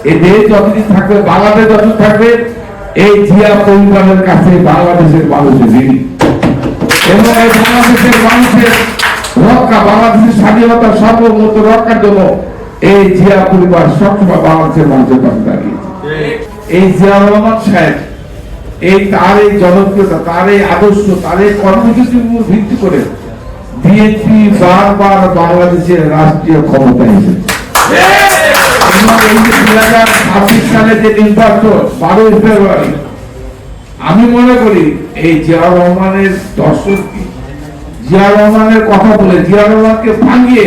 এই দেশ যতদিন থাকবে, বাংলাদেশ যতদিন থাকবে, এই জিয়া পরিবারের কাছে বাংলাদেশের মানুষের ঋণী। এবং এই বাংলাদেশের মানুষের রক্ষা, বাংলাদেশের স্বাধীনতা সার্বভৌমত্ব রক্ষার জন্য এই জিয়া পরিবার সবসময় বাংলাদেশের মানুষের পাশে দাঁড়িয়েছে। এই জিয়া রহমান সাহেব তার এই জনপ্রিয়তা, তার এই আদর্শ, তার এই কর্মসূচির উপর ভিত্তি করে বিএনপি বারবার বাংলাদেশের রাষ্ট্রীয় ক্ষমতায় এসেছে। এবং এই যে 2026 সালে যে নির্বাচন 12 ফেব্রুয়ারি, আমি মনে করি এই জিয়া রহমানের দর্শককে, জিয়া রহমানের কথা বলে, জিয়া রহমানকে ভাঙিয়ে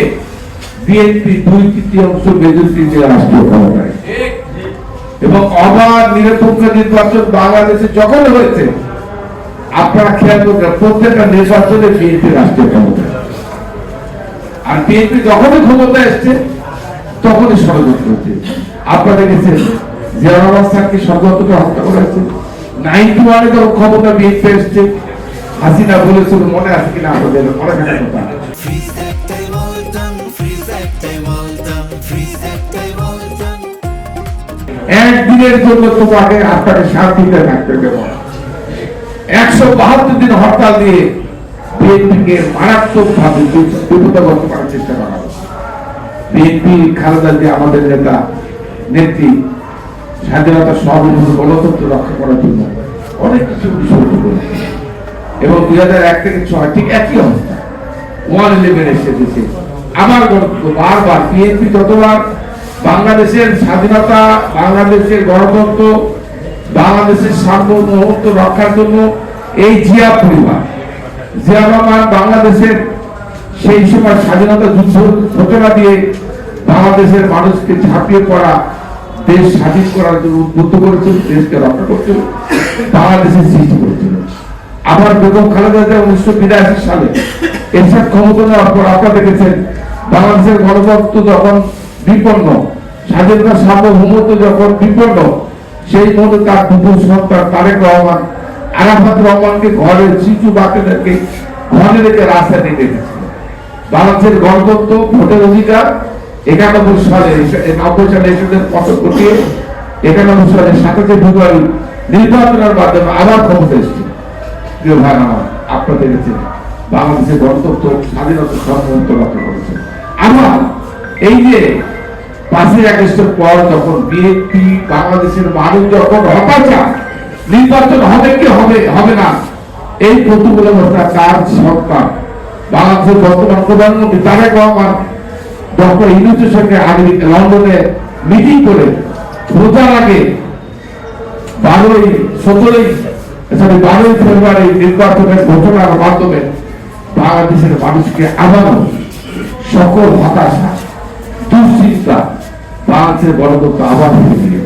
বিএনপি 2/3 মেজরিটিতে রাষ্ট্রীয় ক্ষমতায়, এবং অবাধ নিরপেক্ষ নির্বাচন বাংলাদেশে যখন হয়েছে, আপনারা খেয়াল করবেন প্রত্যেকটা নির্বাচনে বিএনপি রাষ্ট্রীয় ক্ষমতায়। আর বিএনপি যখনই ক্ষমতায় এসছে তখনই ষড়যন্ত্র হচ্ছে। আপনারা দেখেছেন জিয়া রহমান স্যারকে ষড়যন্ত্রকে হত্যা করা হয়েছে। 91-এ যখন ক্ষমতা বিএনপি এসছে, হাসিনা বলেছিল, মনে আছে কিনা আপনাদের, অনেক কথা, একদিনের জন্য তোমাকে আপনাকে শান্তিতে থাকতে দেব। 172 দিন হরতাল দিয়ে বিএনপিকে মারাত্মক ভাবে বিপদগ্রস্ত করার চেষ্টা করা হচ্ছে। বিএনপি খালেদা জিয়া আমাদের নেতা নেত্রী স্বাধীনতা সার্বভৌমত্ব গণতন্ত্র রক্ষা করার জন্য অনেক কিছু শুরু করেছে। এবং 2001 থেকে 2006 ঠিক একই অবস্থা 111 এসেছে। আমার গণতন্ত্র বারবার বিএনপি যতবার বাংলাদেশের স্বাধীনতা, বাংলাদেশের গণতন্ত্র, বাংলাদেশের সার্বভৌমত্ব রক্ষার জন্য এই জিয়া পরিবার, জিয়া রহমান বাংলাদেশের সেই সময় স্বাধীনতা যুদ্ধ ঘোষণা দিয়ে বাংলাদেশের মানুষকে ঝাঁপিয়ে পড়া, দেশ স্বাধীন করার জন্য উদ্বুদ্ধ করেছিল, দেশকে রক্ষা করছিল, বাংলাদেশের সৃষ্টি করেছিল। আবার বেগম খালেদা জিয়া 1982 সালে এরশাদ ক্ষমতা নেওয়ার পর আপনারা দেখেছেন বাংলাদেশের গণতন্ত্র যখন বিপন্ন, স্বাধীনতা সার্বভৌমত্ব যখন বিপন্ন, সেই মুহূর্তে তার দুপুর সন্তান তারেক রহমান আরাফাত রহমানকে ঘরের শিশু বাচ্চাদেরকে ঘরে রেখে রাস্তায় নিয়ে গেছিল। বাংলাদেশের গণতন্ত্র, ভোটের অধিকার 91 সালে 90 সালে এসে পতন ঘটিয়ে 91 সালে 27 ফেব্রুয়ারি নির্বাচনের মাধ্যমে আবার ক্ষমতা এসেছে। প্রিয় ভাই আমার, আপনারা দেখেছেন বাংলাদেশের গণতন্ত্র, স্বাধীনতা সার্বভৌমত্ব রক্ষা করেছে। আবার এই যে 5ই আগস্টের পর যখন বিএনপি, বাংলাদেশের মানুষ যখন হতাশা, নির্বাচন হবে কি হবে না, এই প্রতিকূল অবস্থা তার সরকার, বাংলাদেশের বর্তমান প্রধানমন্ত্রী তারেক রহমান ডক্টর ইউনূসের সঙ্গে লন্ডনে মিটিং করে রোজার আগে 12ই ফেব্রুয়ারি নির্বাচনের ঘোষণার মাধ্যমে বাংলাদেশের মানুষকে আবারও সকল হতাশা, দুশ্চিন্তা, বাংলাদেশের গণতন্ত্র আবার ফিরে